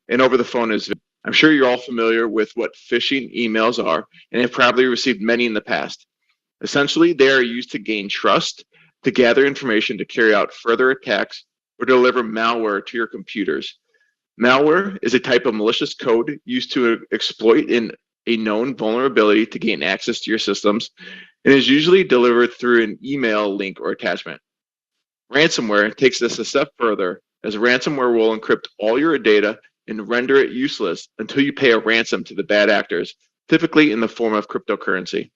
and over the phone is video. I'm sure you're all familiar with what phishing emails are and have probably received many in the past. Essentially, they are used to gain trust, to gather information to carry out further attacks, or deliver malware to your computers. Malware is a type of malicious code used to exploit a known vulnerability to gain access to your systems and is usually delivered through an email link or attachment. Ransomware takes this a step further, as ransomware will encrypt all your data and render it useless until you pay a ransom to the bad actors, typically in the form of cryptocurrency.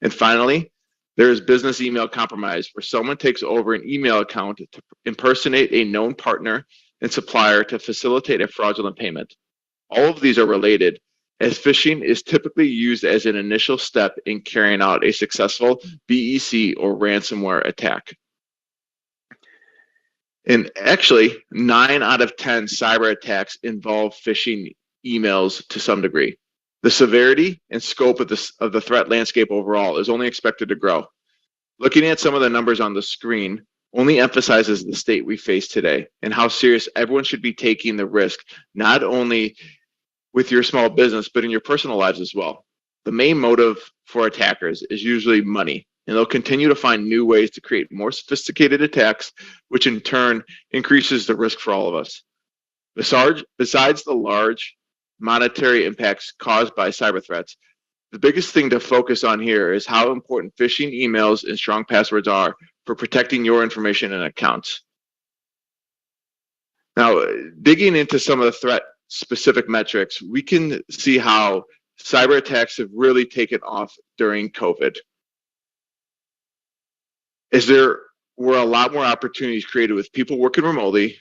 And finally, there is business email compromise, where someone takes over an email account to impersonate a known partner and supplier to facilitate a fraudulent payment. All of these are related, as phishing is typically used as an initial step in carrying out a successful BEC or ransomware attack. And actually, 9 out of 10 cyber attacks involve phishing emails to some degree. The severity and scope of the threat landscape overall is only expected to grow. Looking at some of the numbers on the screen only emphasizes the state we face today and how serious everyone should be taking the risk, not only with your small business, but in your personal lives as well. The main motive for attackers is usually money, and they'll continue to find new ways to create more sophisticated attacks, which in turn increases the risk for all of us. Besides the large monetary impacts caused by cyber threats, the biggest thing to focus on here is how important phishing emails and strong passwords are for protecting your information and accounts. Now, digging into some of the threat-specific metrics, we can see how cyber attacks have really taken off during COVID, as there were a lot more opportunities created with people working remotely,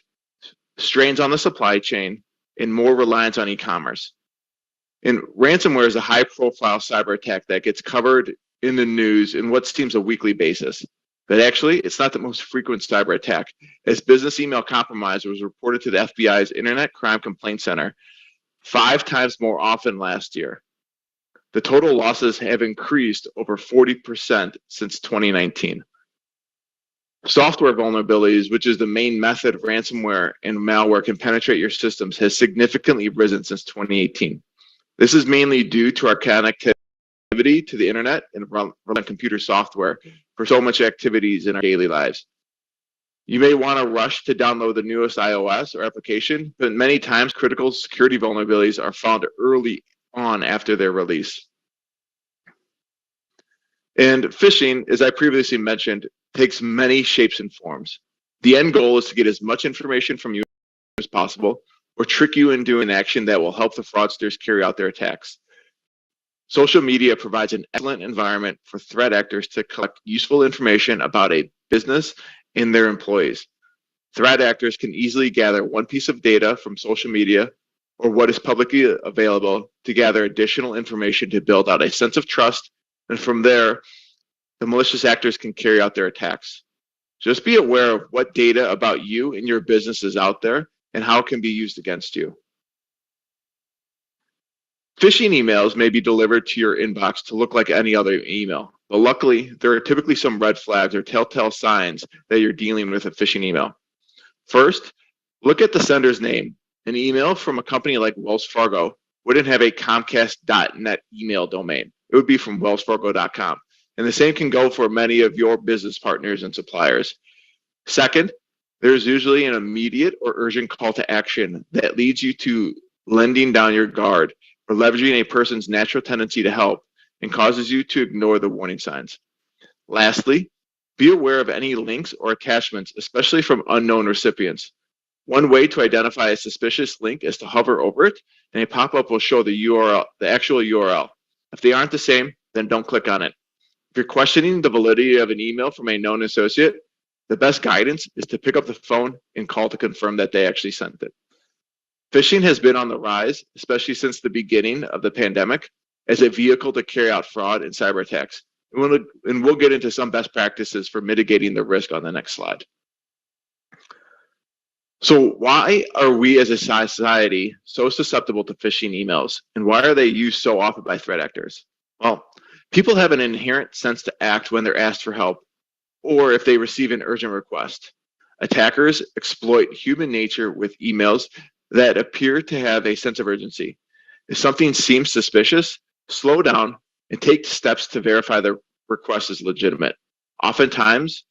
strains on the supply chain, and more reliance on e-commerce. And ransomware is a high-profile cyber attack that gets covered in the news in what seems a weekly basis. But actually, it's not the most frequent cyber attack, as business email compromise was reported to the FBI's Internet Crime Complaint Center 5 times more often last year. The total losses have increased over 40% since 2019. Software vulnerabilities, which is the main method ransomware and malware can penetrate your systems, has significantly risen since 2018. This is mainly due to our connectivity to the internet and computer software for so much activities in our daily lives. You may want to rush to download the newest iOS or application, but many times critical security vulnerabilities are found early on after their release. And phishing, as I previously mentioned, takes many shapes and forms. The end goal is to get as much information from you as possible, or trick you into an action that will help the fraudsters carry out their attacks. Social media provides an excellent environment for threat actors to collect useful information about a business and their employees. Threat actors can easily gather one piece of data from social media or what is publicly available to gather additional information to build out a sense of trust, and from there, the malicious actors can carry out their attacks. Just be aware of what data about you and your business is out there and how it can be used against you. Phishing emails may be delivered to your inbox to look like any other email, but luckily, there are typically some red flags or telltale signs that you're dealing with a phishing email. First, look at the sender's name. An email from a company like Wells Fargo wouldn't have a Comcast.net email domain. It would be from wellsfargo.com. And the same can go for many of your business partners and suppliers. Second, there's usually an immediate or urgent call to action that leads you to letting down your guard or leveraging a person's natural tendency to help and causes you to ignore the warning signs. Lastly, be aware of any links or attachments, especially from unknown recipients. One way to identify a suspicious link is to hover over it, and a pop-up will show the URL, the actual URL. If they aren't the same, then don't click on it. If you're questioning the validity of an email from a known associate, the best guidance is to pick up the phone and call to confirm that they actually sent it. Phishing has been on the rise, especially since the beginning of the pandemic, as a vehicle to carry out fraud and cyber attacks. And we'll get into some best practices for mitigating the risk on the next slide. So why are we as a society so susceptible to phishing emails, and why are they used so often by threat actors? Well, people have an inherent sense to act when they're asked for help or if they receive an urgent request. Attackers exploit human nature with emails that appear to have a sense of urgency. If something seems suspicious, slow down and take steps to verify the request is legitimate. Oftentimes,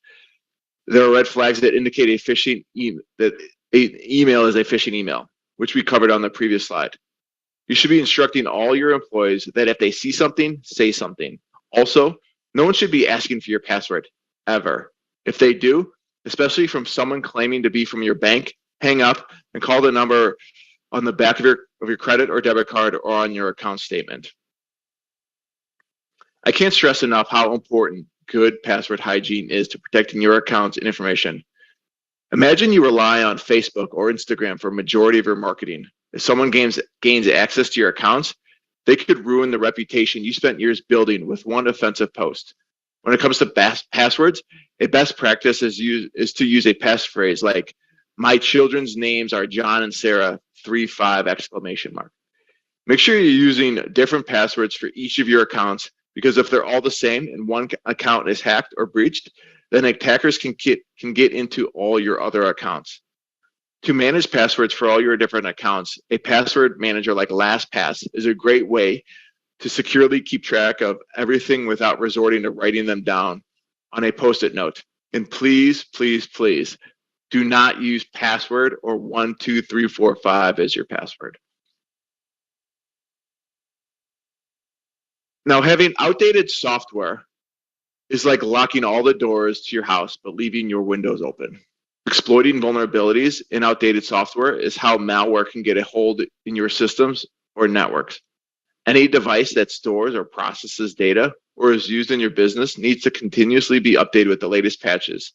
there are red flags that indicate that an email is a phishing email, which we covered on the previous slide. You should be instructing all your employees that if they see something, say something. Also, no one should be asking for your password, ever. If they do, especially from someone claiming to be from your bank, hang up and call the number on the back of your credit or debit card or on your account statement. I can't stress enough how important good password hygiene is to protecting your accounts and information. Imagine you rely on Facebook or Instagram for a majority of your marketing. If someone gains access to your accounts, they could ruin the reputation you spent years building with one offensive post. When it comes to passwords, a best practice is to use a passphrase like, "My children's names are John and Sarah, 3-5 exclamation mark." Make sure you're using different passwords for each of your accounts, because if they're all the same and one account is hacked or breached, then attackers can get into all your other accounts. To manage passwords for all your different accounts, a password manager like LastPass is a great way to securely keep track of everything without resorting to writing them down on a Post-it note. And please, please, please do not use password or 1, 2, 3, 4, 5 as your password. Now, having outdated software is like locking all the doors to your house but leaving your windows open. Exploiting vulnerabilities in outdated software is how malware can get a hold in your systems or networks. Any device that stores or processes data or is used in your business needs to continuously be updated with the latest patches.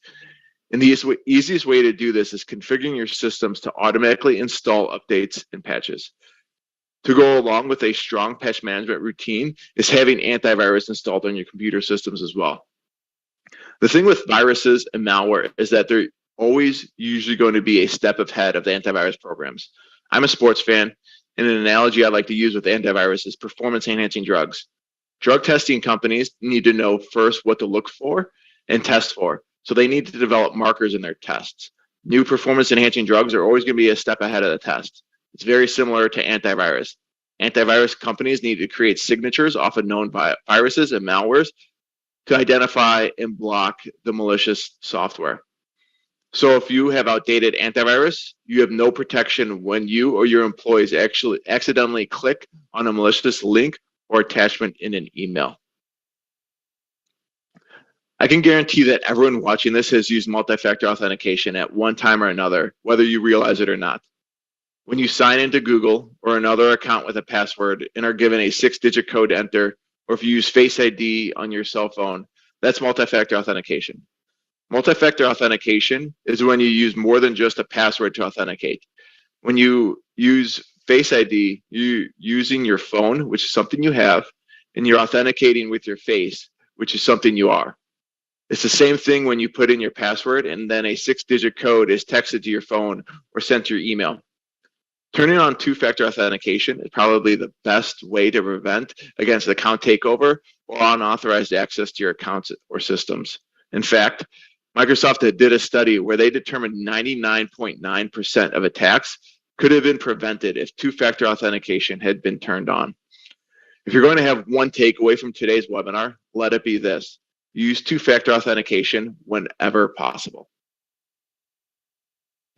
And the easiest way to do this is configuring your systems to automatically install updates and patches. To go along with a strong patch management routine is having antivirus installed on your computer systems as well. The thing with viruses and malware is that they're always usually going to be a step ahead of the antivirus programs. I'm a sports fan, and an analogy I like to use with antivirus is performance-enhancing drugs. Drug testing companies need to know first what to look for and test for, so they need to develop markers in their tests. New performance-enhancing drugs are always going to be a step ahead of the test. It's very similar to antivirus. Antivirus companies need to create signatures, often known by viruses and malwares, to identify and block the malicious software. So if you have outdated antivirus, you have no protection when you or your employees actually accidentally click on a malicious link or attachment in an email. I can guarantee that everyone watching this has used multi-factor authentication at one time or another, whether you realize it or not. When you sign into Google or another account with a password and are given a 6-digit code to enter, or if you use Face ID on your cell phone, that's multi-factor authentication. Multi-factor authentication is when you use more than just a password to authenticate. When you use Face ID, you're using your phone, which is something you have, and you're authenticating with your face, which is something you are. It's the same thing when you put in your password and then a 6-digit code is texted to your phone or sent to your email. Turning on two-factor authentication is probably the best way to prevent against account takeover or unauthorized access to your accounts or systems. In fact, Microsoft did a study where they determined 99.9% of attacks could have been prevented if two-factor authentication had been turned on. If you're going to have one takeaway from today's webinar, let it be this: use two-factor authentication whenever possible.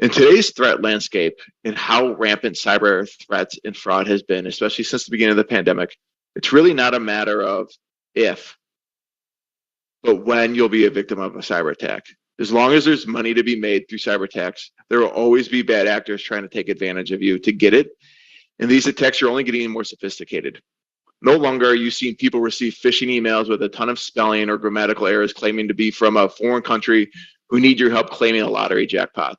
In today's threat landscape and how rampant cyber threats and fraud has been, especially since the beginning of the pandemic, it's really not a matter of if, but when you'll be a victim of a cyber attack. As long as there's money to be made through cyber attacks, there will always be bad actors trying to take advantage of you to get it. And these attacks are only getting more sophisticated. No longer are you seeing people receive phishing emails with a ton of spelling or grammatical errors claiming to be from a foreign country who need your help claiming a lottery jackpot.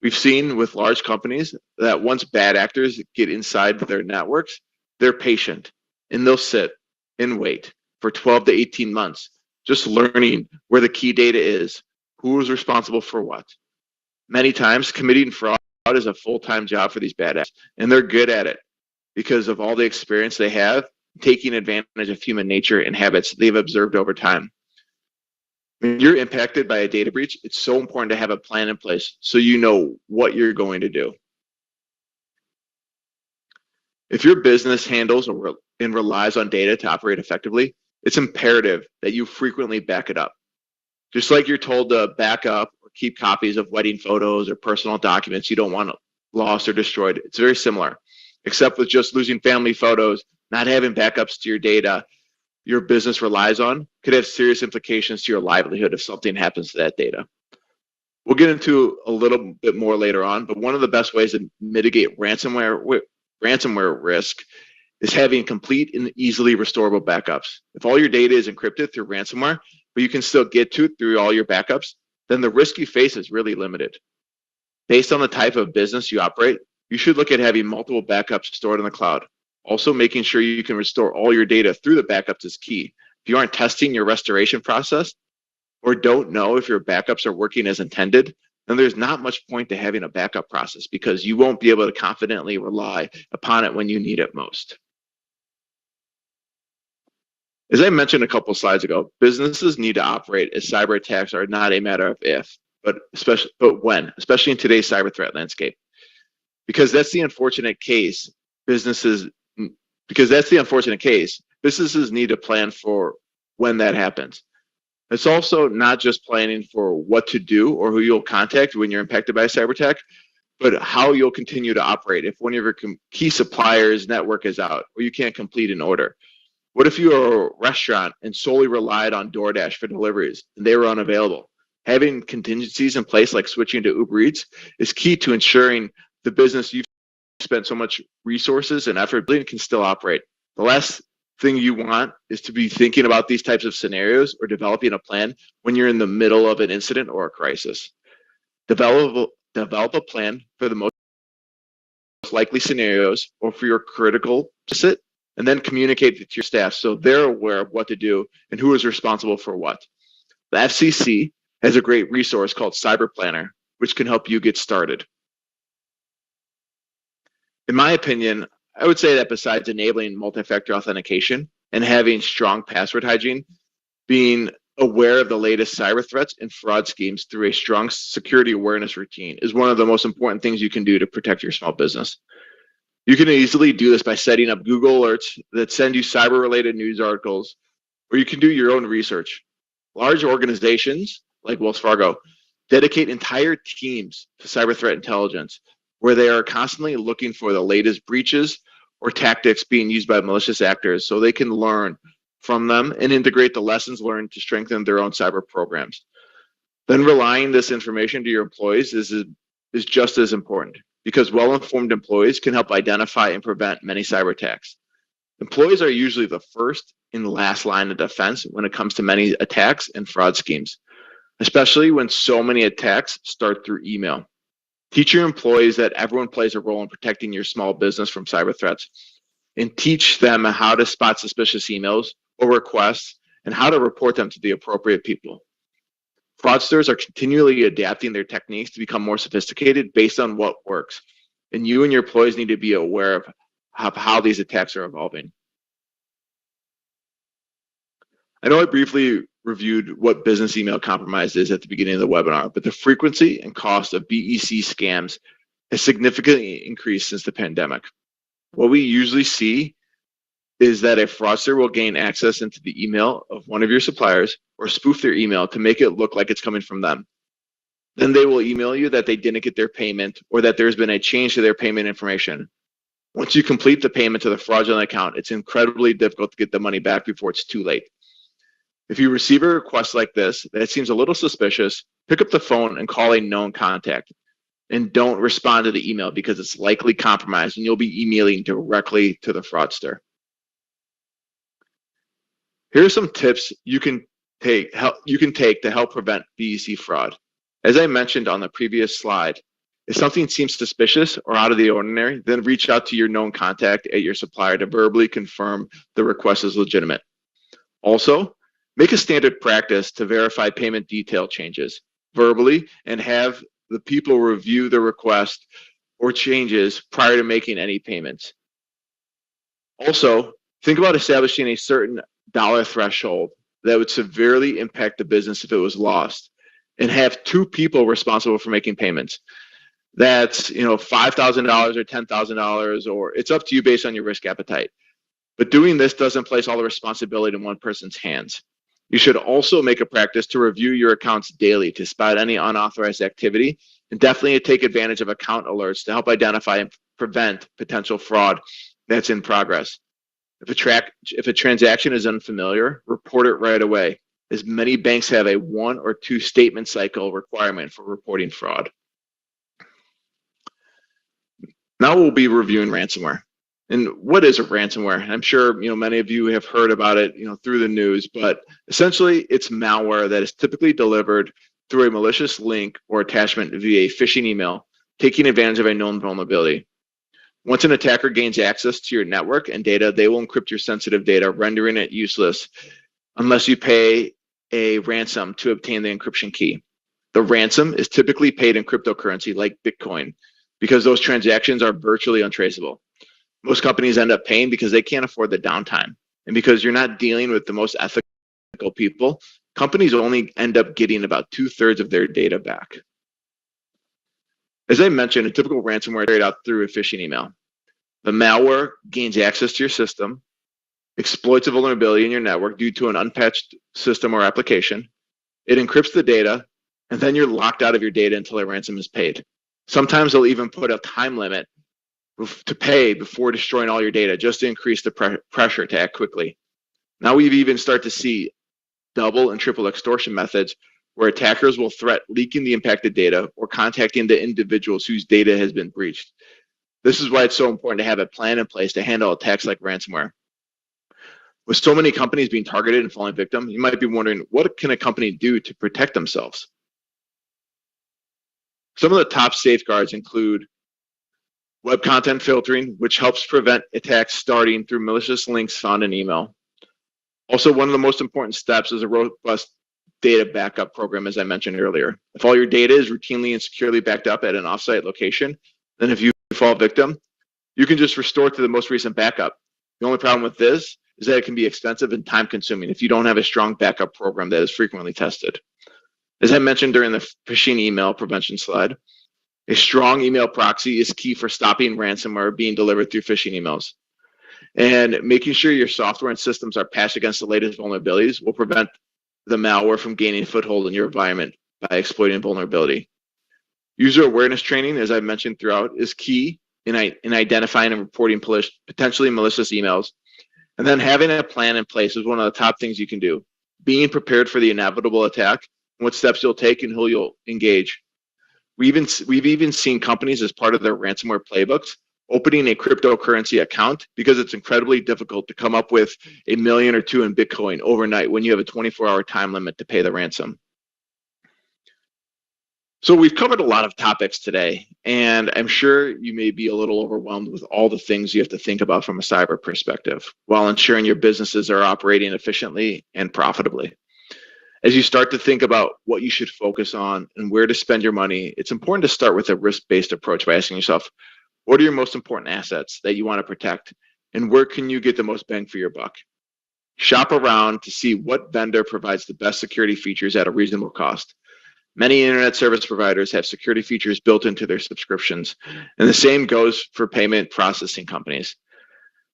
We've seen with large companies that once bad actors get inside their networks, they're patient and they'll sit and wait for 12 to 18 months, just learning where the key data is, who is responsible for what. Many times, committing fraud is a full-time job for these bad actors, and they're good at it because of all the experience they have taking advantage of human nature and habits they've observed over time. When you're impacted by a data breach, it's so important to have a plan in place so you know what you're going to do. If your business handles and relies on data to operate effectively, it's imperative that you frequently back it up. Just like you're told to back up or keep copies of wedding photos or personal documents you don't want lost or destroyed, it's very similar, except with just losing family photos, not having backups to your data your business relies on could have serious implications to your livelihood if something happens to that data. We'll get into a little bit more later on, but one of the best ways to mitigate ransomware risk is having complete and easily restorable backups. If all your data is encrypted through ransomware, but you can still get to it through all your backups, then the risk you face is really limited. Based on the type of business you operate, you should look at having multiple backups stored in the cloud. Also, making sure you can restore all your data through the backups is key. If you aren't testing your restoration process or don't know if your backups are working as intended, then there's not much point to having a backup process because you won't be able to confidently rely upon it when you need it most. As I mentioned a couple slides ago, businesses need to operate as cyber attacks are not a matter of if, but when, especially in today's cyber threat landscape. Because that's the unfortunate case, businesses need to plan for when that happens. It's also not just planning for what to do or who you'll contact when you're impacted by a cyber attack, but how you'll continue to operate if one of your key suppliers' network is out or you can't complete an order. What if you are a restaurant and solely relied on DoorDash for deliveries and they were unavailable? Having contingencies in place like switching to Uber Eats is key to ensuring the business you've spent so much resources and effort building can still operate. The last thing you want is to be thinking about these types of scenarios or developing a plan when you're in the middle of an incident or a crisis. Develop a plan for the most likely scenarios or for your critical visit, and then communicate it to your staff so they're aware of what to do and who is responsible for what. The FCC has a great resource called Cyber Planner, which can help you get started. In my opinion, I would say that besides enabling multi-factor authentication and having strong password hygiene, being aware of the latest cyber threats and fraud schemes through a strong security awareness routine is one of the most important things you can do to protect your small business. You can easily do this by setting up Google alerts that send you cyber-related news articles, or you can do your own research. Large organizations like Wells Fargo dedicate entire teams to cyber threat intelligence, where they are constantly looking for the latest breaches or tactics being used by malicious actors so they can learn from them and integrate the lessons learned to strengthen their own cyber programs. Then relying this information to your employees is just as important, because well-informed employees can help identify and prevent many cyber attacks. Employees are usually the first and last line of defense when it comes to many attacks and fraud schemes, especially when so many attacks start through email. Teach your employees that everyone plays a role in protecting your small business from cyber threats, and teach them how to spot suspicious emails or requests and how to report them to the appropriate people. Fraudsters are continually adapting their techniques to become more sophisticated based on what works, and you and your employees need to be aware of how these attacks are evolving. I know I briefly reviewed what business email compromise is at the beginning of the webinar, but the frequency and cost of BEC scams has significantly increased since the pandemic. What we usually see is that a fraudster will gain access into the email of one of your suppliers or spoof their email to make it look like it's coming from them. Then they will email you that they didn't get their payment or that there's been a change to their payment information. Once you complete the payment to the fraudulent account, it's incredibly difficult to get the money back before it's too late. If you receive a request like this that seems a little suspicious, pick up the phone and call a known contact. And don't respond to the email because it's likely compromised and you'll be emailing directly to the fraudster. Here are some tips you can take to help prevent BEC fraud. As I mentioned on the previous slide, if something seems suspicious or out of the ordinary, then reach out to your known contact at your supplier to verbally confirm the request is legitimate. Also, make a standard practice to verify payment detail changes verbally and have the people review the request or changes prior to making any payments. Also, think about establishing a certain dollar threshold that would severely impact the business if it was lost, and have 2 people responsible for making payments. That's $5,000 or $10,000, or it's up to you based on your risk appetite. But doing this doesn't place all the responsibility in one person's hands. You should also make a practice to review your accounts daily to spot any unauthorized activity, and definitely take advantage of account alerts to help identify and prevent potential fraud that's in progress. If a transaction is unfamiliar, report it right away, as many banks have a 1 or 2 statement cycle requirement for reporting fraud. Now we'll be reviewing ransomware. And what is a ransomware? I'm sure many of you have heard about it through the news, but essentially it's malware that is typically delivered through a malicious link or attachment via a phishing email, taking advantage of a known vulnerability. Once an attacker gains access to your network and data, they will encrypt your sensitive data, rendering it useless unless you pay a ransom to obtain the encryption key. The ransom is typically paid in cryptocurrency like Bitcoin, because those transactions are virtually untraceable. Most companies end up paying because they can't afford the downtime. And because you're not dealing with the most ethical people, companies only end up getting about 2/3 of their data back. As I mentioned, a typical ransomware is carried out through a phishing email. The malware gains access to your system, exploits a vulnerability in your network due to an unpatched system or application. It encrypts the data, and then you're locked out of your data until a ransom is paid. Sometimes they'll even put a time limit to pay before destroying all your data, just to increase the pressure to act quickly. Now we've even started to see double and triple extortion methods where attackers will threat leaking the impacted data or contacting the individuals whose data has been breached. This is why it's so important to have a plan in place to handle attacks like ransomware. With so many companies being targeted and falling victim, you might be wondering, what can a company do to protect themselves? Some of the top safeguards include web content filtering, which helps prevent attacks starting through malicious links found in email. Also, one of the most important steps is a robust data backup program, as I mentioned earlier. If all your data is routinely and securely backed up at an offsite location, then if you fall victim, you can just restore to the most recent backup. The only problem with this is that it can be expensive and time consuming if you don't have a strong backup program that is frequently tested. As I mentioned during the phishing email prevention slide, a strong email proxy is key for stopping ransomware being delivered through phishing emails. And making sure your software and systems are patched against the latest vulnerabilities will prevent the malware from gaining a foothold in your environment by exploiting vulnerability. User awareness training, as I've mentioned throughout, is key in identifying and reporting potentially malicious emails. And then having a plan in place is one of the top things you can do. Being prepared for the inevitable attack, and what steps you'll take and who you'll engage. We've even seen companies, as part of their ransomware playbooks, opening a cryptocurrency account because it's incredibly difficult to come up with $1 million or $2 million in Bitcoin overnight when you have a 24-hour time limit to pay the ransom. So we've covered a lot of topics today, and I'm sure you may be a little overwhelmed with all the things you have to think about from a cyber perspective, while ensuring your businesses are operating efficiently and profitably. As you start to think about what you should focus on and where to spend your money, it's important to start with a risk-based approach by asking yourself, what are your most important assets that you want to protect, and where can you get the most bang for your buck? Shop around to see what vendor provides the best security features at a reasonable cost. Many internet service providers have security features built into their subscriptions, and the same goes for payment processing companies.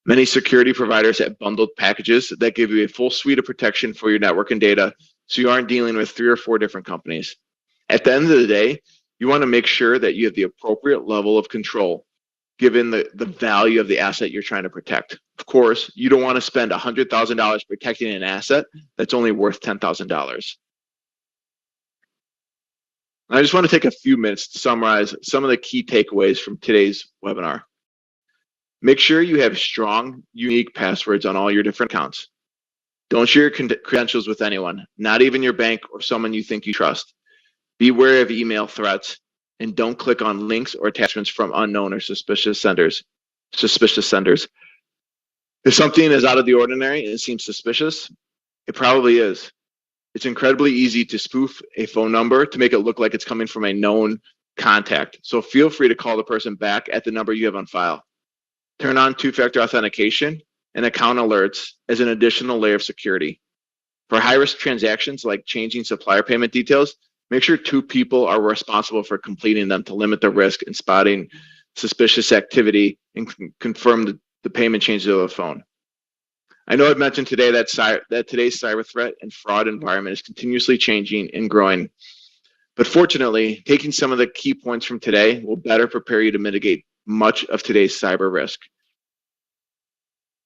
Many security providers have bundled packages that give you a full suite of protection for your network and data, so you aren't dealing with 3 or 4 different companies. At the end of the day, you want to make sure that you have the appropriate level of control, given the value of the asset you're trying to protect. Of course, you don't want to spend $100,000 protecting an asset that's only worth $10,000. I just want to take a few minutes to summarize some of the key takeaways from today's webinar. Make sure you have strong, unique passwords on all your different accounts. Don't share your credentials with anyone, not even your bank or someone you think you trust. Be wary of email threats, and don't click on links or attachments from unknown or suspicious senders. If something is out of the ordinary and it seems suspicious, it probably is. It's incredibly easy to spoof a phone number to make it look like it's coming from a known contact. So feel free to call the person back at the number you have on file. Turn on 2-factor authentication and account alerts as an additional layer of security. For high-risk transactions like changing supplier payment details, Make sure 2 people are responsible for completing them to limit the risk and spotting suspicious activity and confirm the payment changes over the phone. I know I've mentioned today that today's cyber threat and fraud environment is continuously changing and growing. But fortunately, taking some of the key points from today will better prepare you to mitigate much of today's cyber risk.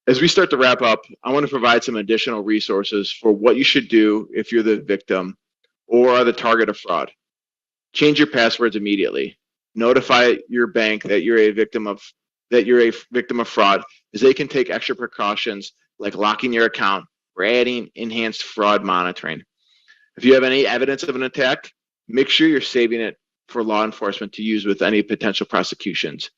As we start to wrap up, I want to provide some additional resources for what you should do if you're the victim or are the target of fraud. Change your passwords immediately. Notify your bank that you're a victim of fraud, as they can take extra precautions like locking your account or adding enhanced fraud monitoring. If you have any evidence of an attack, make sure you're saving it for law enforcement to use with any potential prosecutions.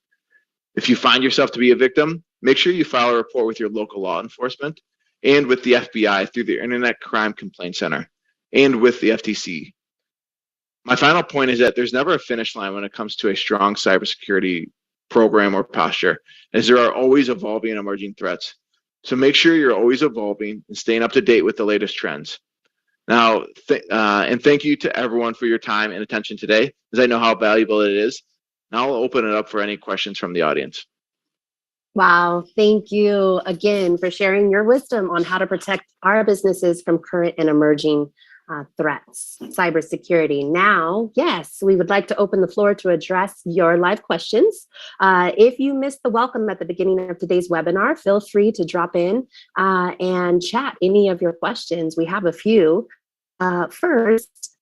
If you find yourself to be a victim, make sure you file a report with your local law enforcement and with the FBI through the Internet Crime Complaint Center and with the FTC. My final point is that there's never a finish line when it comes to a strong cybersecurity program or posture, as there are always evolving and emerging threats. So make sure you're always evolving and staying up to date with the latest trends. Now, and thank you to everyone for your time and attention today, as I know how valuable it is. Now I'll open it up for any questions from the audience. Wow, thank you again for sharing your wisdom on how to protect our businesses from current and emerging threats, cybersecurity. Now, yes, we would like to open the floor to address your live questions. If you missed the welcome at the beginning of today's webinar, feel free to drop in and chat any of your questions. We have a few. First,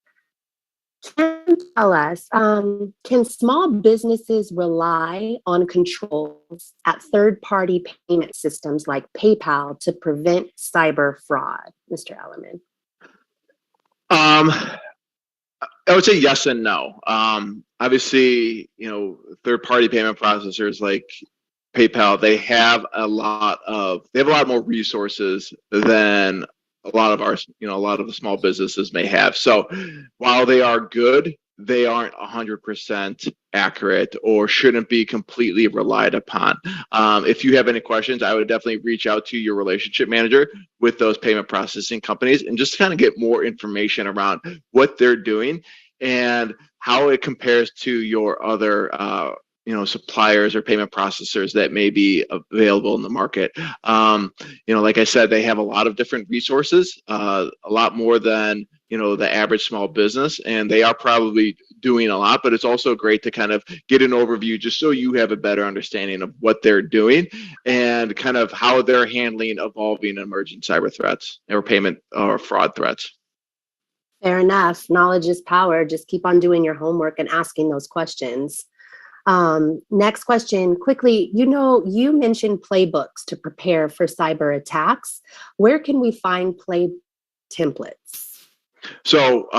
can you tell us, can small businesses rely on controls at third-party payment systems like PayPal to prevent cyber fraud? Mr. Ellerman. I would say yes and no. Obviously, third-party payment processors like PayPal, they have a lot more resources than a lot of the small businesses may have. So while they are good, they aren't 100% accurate or shouldn't be completely relied upon. If you have any questions, I would definitely reach out to your relationship manager with those payment processing companies and just kind of get more information around what they're doing and how it compares to your other suppliers or payment processors that may be available in the market. Like I said, they have a lot of different resources, a lot more than the average small business, and they are probably doing a lot, but it's also great to kind of get an overview just so you have a better understanding of what they're doing and kind of how they're handling evolving emerging cyber threats or payment or fraud threats. Fair enough. Knowledge is power. Just keep on doing your homework and asking those questions. Next question, quickly, you mentioned playbooks to prepare for cyber attacks. Where can we find play templates? So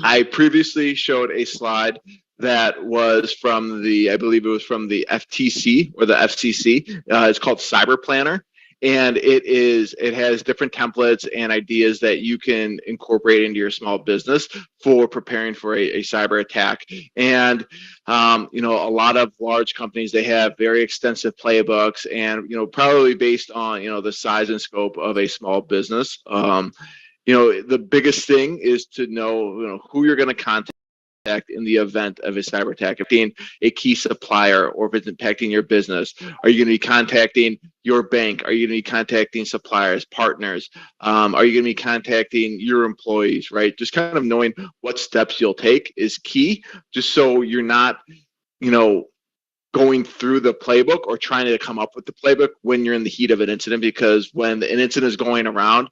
I previously showed a slide that was from I believe it was from the FTC or the FCC. It's called Cyber Planner. And it has different templates and ideas that you can incorporate into your small business for preparing for a cyber attack. And a lot of large companies, they have very extensive playbooks, and probably based on the size and scope of a small business. The biggest thing is to know who you're going to contact in the event of a cyber attack. If being a key supplier or if it's impacting your business, are you going to be contacting your bank? Are you going to be contacting suppliers, partners? Are you going to be contacting your employees, right? Just kind of knowing what steps you'll take is key, just so you're not, going through the playbook or trying to come up with the playbook when you're in the heat of an incident, because when an incident is going on,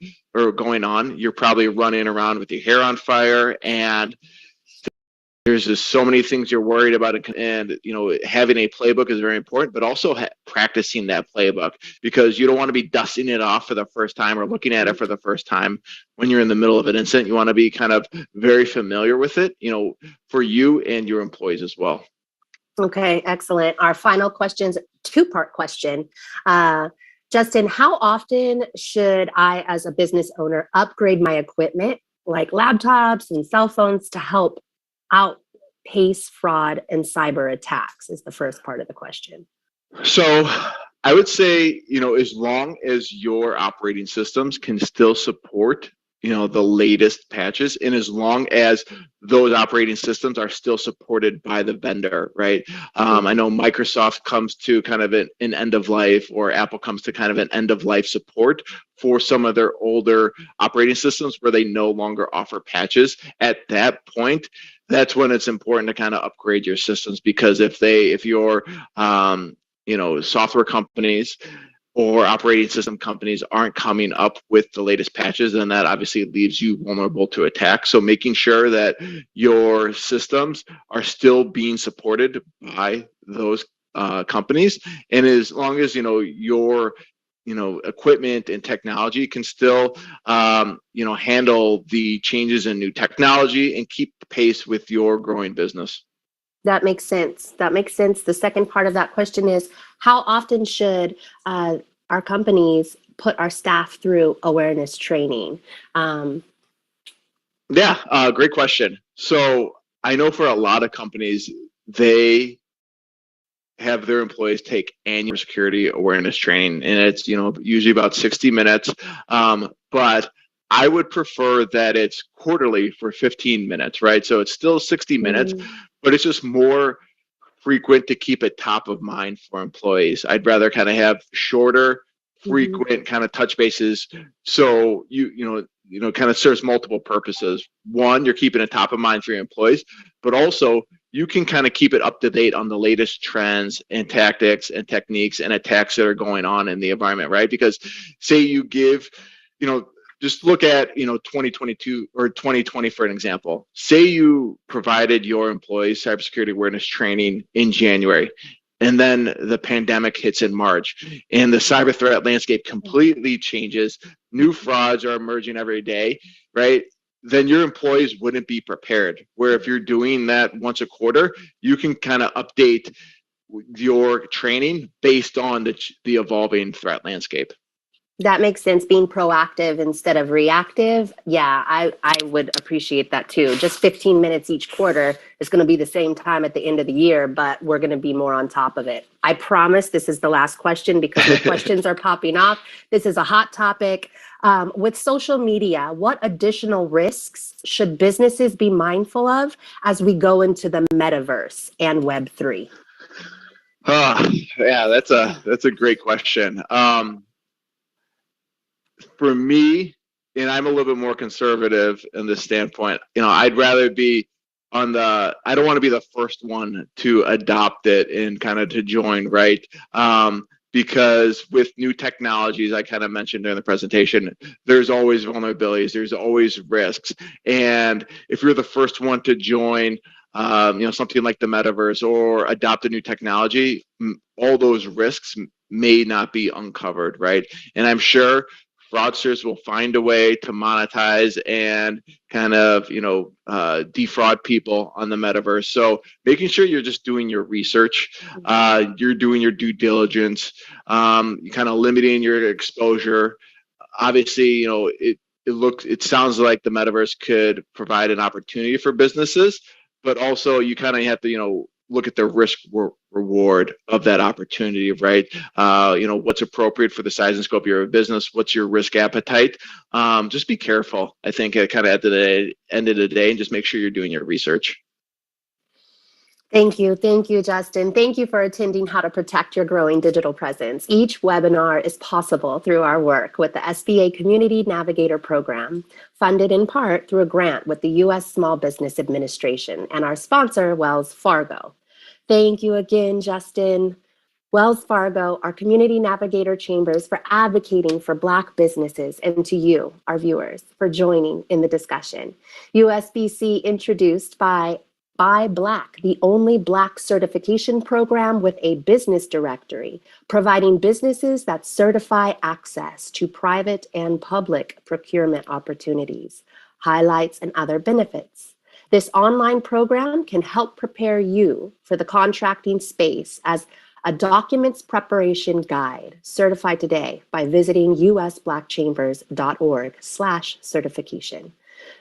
you're probably running around with your hair on fire, and there's just so many things you're worried about, and having a playbook is very important, but also practicing that playbook, because you don't want to be dusting it off for the first time or looking at it for the first time when you're in the middle of an incident. You want to be kind of very familiar with it, for you and your employees as well. Okay, excellent. Our final question's a two-part question. Justin, how often should I, as a business owner, upgrade my equipment, like laptops and cell phones, to help outpace fraud and cyber attacks, is the first part of the question. So I would say, as long as your operating systems can still support the latest patches, and as long as those operating systems are still supported by the vendor, right? I know Microsoft comes to kind of an end of life, or Apple comes to kind of an end of life support for some of their older operating systems where they no longer offer patches. At that point, that's when it's important to kind of upgrade your systems, because if your software companies or operating system companies aren't coming up with the latest patches, then that obviously leaves you vulnerable to attack. So making sure that your systems are still being supported by those companies, and as long as your equipment and technology can still handle the changes in new technology and keep pace with your growing business. That makes sense. That makes sense. The second part of that question is, how often should our companies put our staff through awareness training? Great question. So I know for a lot of companies, they have their employees take annual security awareness training, and it's usually about 60 minutes. But I would prefer that it's quarterly for 15 minutes, right? So it's still 60 minutes, but it's just more frequent to keep it top of mind for employees. I'd rather kind of have shorter, frequent kind of touch bases. So kind of serves multiple purposes. One, you're keeping it top of mind for your employees, but also you can kind of keep it up to date on the latest trends and tactics and techniques and attacks that are going on in the environment, right? Because say you give, just look at 2022 or 2020 for an example. Say you provided your employees cybersecurity awareness training in January, and then the pandemic hits in March, and the cyber threat landscape completely changes. New frauds are emerging every day, right? Then your employees wouldn't be prepared. Where if you're doing that once a quarter, you can kind of update your training based on the evolving threat landscape. That makes sense. Being proactive instead of reactive. Yeah, I would appreciate that too. Just 15 minutes each quarter is going to be the same time at the end of the year, but we're going to be more on top of it. I promise this is the last question because the questions are popping off. This is a hot topic. With social media, what additional risks should businesses be mindful of as we go into the metaverse and Web3? Yeah, that's a great question. For me, and I'm a little bit more conservative in this standpoint, I'd rather be I don't want to be the first one to adopt it and kind of to join, right? Because with new technologies, I kind of mentioned during the presentation, there's always vulnerabilities, there's always risks. And if you're the first one to join, something like the metaverse or adopt a new technology, all those risks may not be uncovered, right? And I'm sure fraudsters will find a way to monetize and kind of, defraud people on the metaverse. So making sure you're just doing your research, you're doing your due diligence, you kind of limiting your exposure. Obviously, it sounds like the metaverse could provide an opportunity for businesses, but also you kind of have to, look at the risk reward of that opportunity, right? What's appropriate for the size and scope of your business? What's your risk appetite? Just be careful, I think, kind of at the end of the day, and just make sure you're doing your research. Thank you, Justin. Thank you for attending How to Protect Your Growing Digital Presence. Each webinar is possible through our work with the SBA Community Navigator Program, funded in part through a grant with the U.S. Small Business Administration and our sponsor, Wells Fargo. Thank you again, Justin. Wells Fargo, our Community Navigator Chambers, for advocating for Black businesses, and to you, our viewers, for joining in the discussion. USBC introduced by Black, the only Black certification program with a business directory, providing businesses that certify access to private and public procurement opportunities, highlights, and other benefits. This online program can help prepare you for the contracting space as a documents preparation guide. Certify today by visiting usblackchambers.org/certification.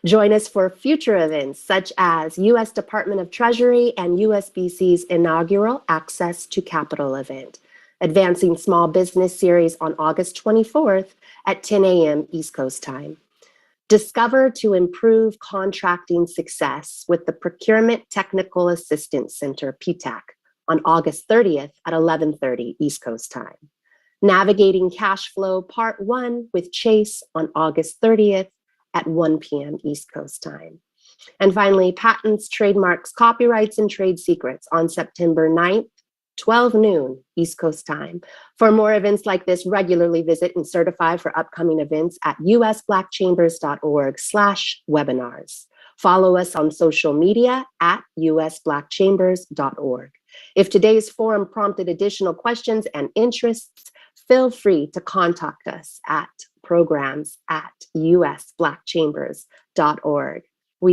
Join us for future events such as U.S. Department of Treasury and USBC's inaugural Access to Capital event, Advancing Small Business Series on August 24th at 10 a.m. East Coast time. Discover to improve contracting success with the Procurement Technical Assistance Center, PTAC, on August 30th at 11:30 East Coast time. Navigating Cash Flow Part 1 with Chase on August 30th at 1 p.m. East Coast time. And finally, Patents, Trademarks, Copyrights, and Trade Secrets on September 9th, 12 noon East Coast time. For more events like this, regularly visit and certify for upcoming events at usblackchambers.org/webinars. Follow us on social media at usblackchambers.org. If today's forum prompted additional questions and interests, feel free to contact us at programs@usblackchambers.org.